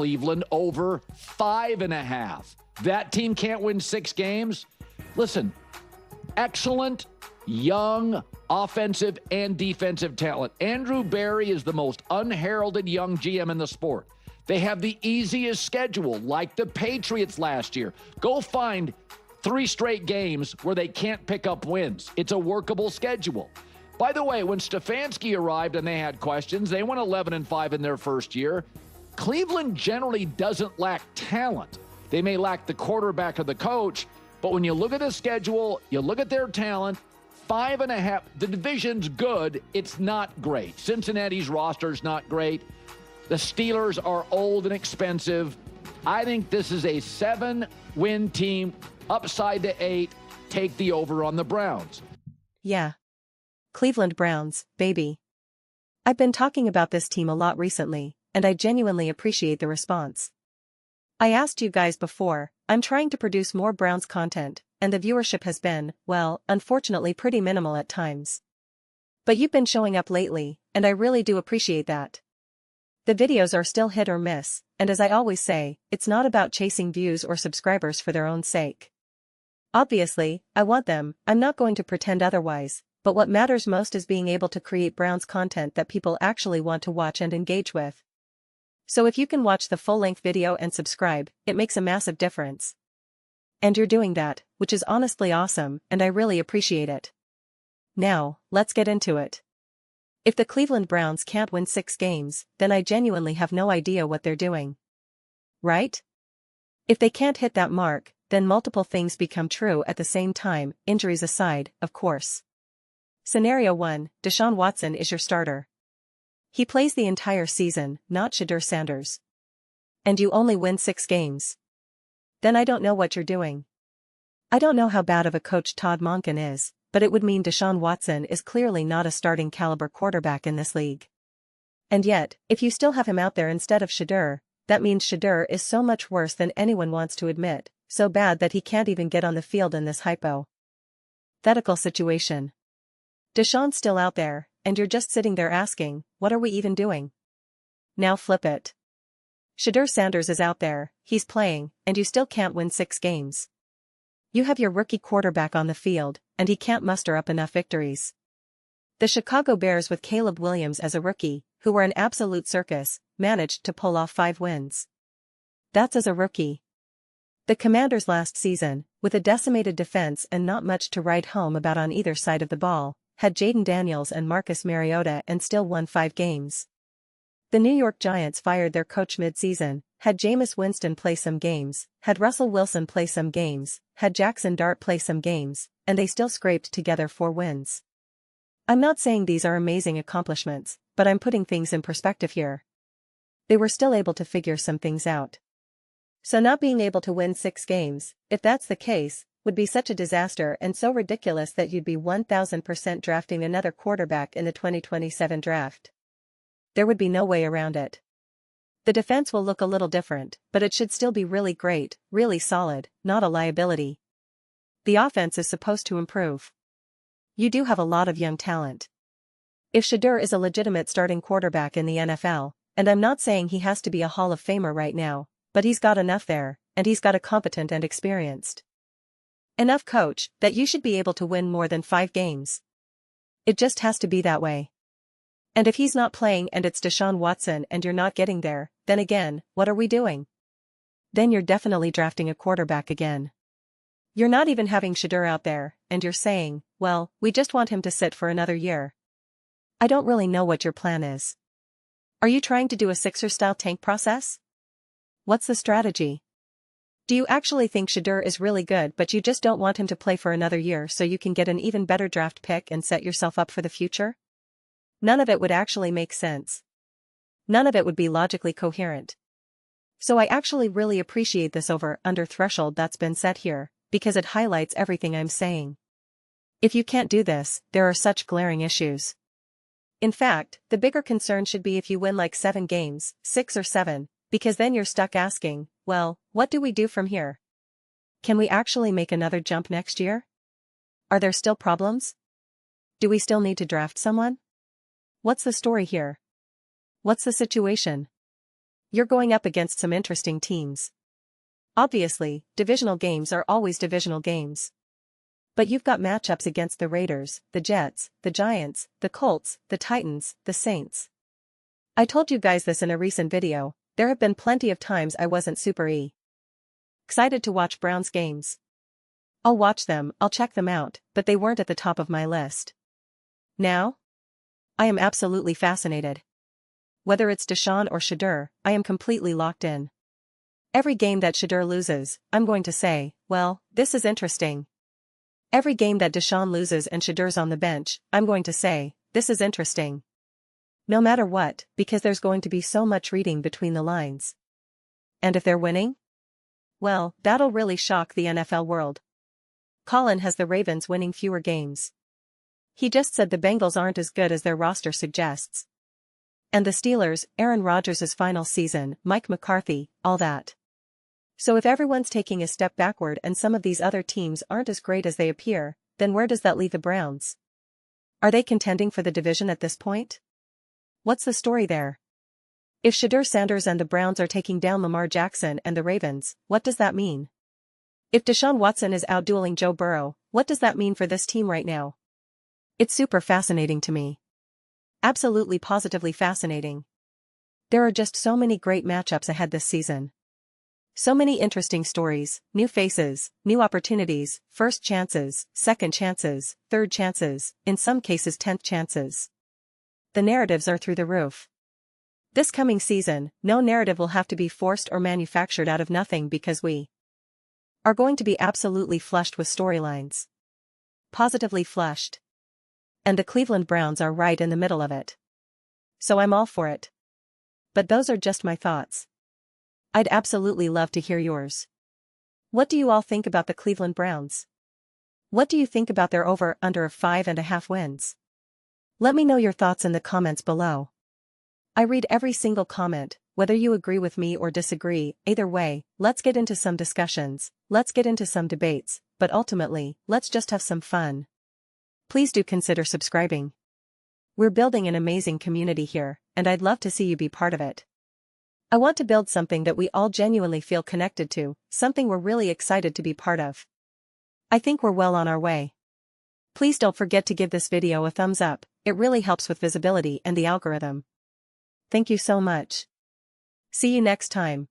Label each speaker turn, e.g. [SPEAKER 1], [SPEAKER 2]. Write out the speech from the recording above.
[SPEAKER 1] Cleveland over 5.5. That team can't win 6 games? Listen, excellent, young, offensive and defensive talent. Andrew Barry is the most unheralded young GM in the sport. They have the easiest schedule, like the Patriots last year. Go find 3 straight games where they can't pick up wins. It's a workable schedule. By the way, when Stefanski arrived and they had questions, they went 11-5 in their first year. Cleveland generally doesn't lack talent. They may lack the quarterback or the coach, but when you look at the schedule, you look at their talent, 5.5, the division's good. It's not great. Cincinnati's roster's not great. The Steelers are old and expensive. I think this is a 7-win team, upside to 8. Take the over on the Browns.
[SPEAKER 2] Yeah. Cleveland Browns, baby. I've been talking about this team a lot recently, and I genuinely appreciate the response. I asked you guys before, I'm trying to produce more Browns content, and the viewership has been, well, unfortunately pretty minimal at times. But you've been showing up lately, and I really do appreciate that. The videos are still hit or miss, and as I always say, it's not about chasing views or subscribers for their own sake. Obviously, I want them, I'm not going to pretend otherwise, but what matters most is being able to create Browns content that people actually want to watch and engage with. So if you can watch the full-length video and subscribe, it makes a massive difference. And you're doing that, which is honestly awesome, and I really appreciate it. Now, let's get into it. If the Cleveland Browns can't win 6 games, then I genuinely have no idea what they're doing. Right? If they can't hit that mark, then multiple things become true at the same time, injuries aside, of course. Scenario 1, Deshaun Watson is your starter. He plays the entire season, not Shedeur Sanders. And you only win 6 games. Then I don't know what you're doing. I don't know how bad of a coach Todd Monken is, but it would mean Deshaun Watson is clearly not a starting caliber quarterback in this league. And yet, if you still have him out there instead of Shedeur, that means Shedeur is so much worse than anyone wants to admit, so bad that he can't even get on the field in this hypothetical situation. Deshaun's still out there, and you're just sitting there asking, what are we even doing? Now flip it. Shedeur Sanders is out there, he's playing, and you still can't win 6 games. You have your rookie quarterback on the field, and he can't muster up enough victories. The Chicago Bears with Caleb Williams as a rookie, who were an absolute circus, managed to pull off 5 wins. That's as a rookie. The Commanders last season, with a decimated defense and not much to write home about on either side of the ball, had Jaden Daniels and Marcus Mariota and still won 5 games. The New York Giants fired their coach mid-season, had Jameis Winston play some games, had Russell Wilson play some games, had Jackson Dart play some games, and they still scraped together 4 wins. I'm not saying these are amazing accomplishments, but I'm putting things in perspective here. They were still able to figure some things out. So not being able to win 6 games, if that's the case, would be such a disaster and so ridiculous that you'd be 1000% drafting another quarterback in the 2027 draft. There would be no way around it. The defense will look a little different, but it should still be really great, really solid, not a liability. The offense is supposed to improve. You do have a lot of young talent. If Shedeur is a legitimate starting quarterback in the NFL, and I'm not saying he has to be a Hall of Famer right now, but he's got enough there, and he's got a competent and experienced enough coach that you should be able to win more than 5 games. It just has to be that way. And if he's not playing and it's Deshaun Watson and you're not getting there, then again, what are we doing? Then you're definitely drafting a quarterback again. You're not even having Shedeur out there, and you're saying, well, we just want him to sit for another year. I don't really know what your plan is. Are you trying to do a Sixers-style tank process? What's the strategy? Do you actually think Shedeur is really good but you just don't want him to play for another year so you can get an even better draft pick and set yourself up for the future? None of it would actually make sense. None of it would be logically coherent. So I actually really appreciate this over-under threshold that's been set here, because it highlights everything I'm saying. If you can't do this, there are such glaring issues. In fact, the bigger concern should be if you win like 7 games, 6 or 7, because then you're stuck asking, well, what do we do from here? Can we actually make another jump next year? Are there still problems? Do we still need to draft someone? What's the story here? What's the situation? You're going up against some interesting teams. Obviously, divisional games are always divisional games. But you've got matchups against the Raiders, the Jets, the Giants, the Colts, the Titans, the Saints. I told you guys this in a recent video, there have been plenty of times I wasn't super excited to watch Browns games. I'll watch them, I'll check them out, but they weren't at the top of my list. Now? I am absolutely fascinated. Whether it's Deshaun or Shedeur, I am completely locked in. Every game that Shedeur loses, I'm going to say, well, this is interesting. Every game that Deshaun loses and Shedeur's on the bench, I'm going to say, this is interesting. No matter what, because there's going to be so much reading between the lines. And if they're winning? Well, that'll really shock the NFL world. Colin has the Ravens winning fewer games. He just said the Bengals aren't as good as their roster suggests. And the Steelers, Aaron Rodgers' final season, Mike McCarthy, all that. So if everyone's taking a step backward and some of these other teams aren't as great as they appear, then where does that leave the Browns? Are they contending for the division at this point? What's the story there? If Shedeur Sanders and the Browns are taking down Lamar Jackson and the Ravens, what does that mean? If Deshaun Watson is outdueling Joe Burrow, what does that mean for this team right now? It's super fascinating to me. Absolutely positively fascinating. There are just so many great matchups ahead this season. So many interesting stories, new faces, new opportunities, first chances, second chances, third chances, in some cases 10th chances. The narratives are through the roof. This coming season, no narrative will have to be forced or manufactured out of nothing because we are going to be absolutely flushed with storylines. Positively flushed. And the Cleveland Browns are right in the middle of it. So I'm all for it. But those are just my thoughts. I'd absolutely love to hear yours. What do you all think about the Cleveland Browns? What do you think about their over/under of 5.5 wins? Let me know your thoughts in the comments below. I read every single comment, whether you agree with me or disagree. Either way, let's get into some discussions, let's get into some debates, but ultimately, let's just have some fun. Please do consider subscribing. We're building an amazing community here, and I'd love to see you be part of it. I want to build something that we all genuinely feel connected to, something we're really excited to be part of. I think we're well on our way. Please don't forget to give this video a thumbs up, it really helps with visibility and the algorithm. Thank you so much. See you next time.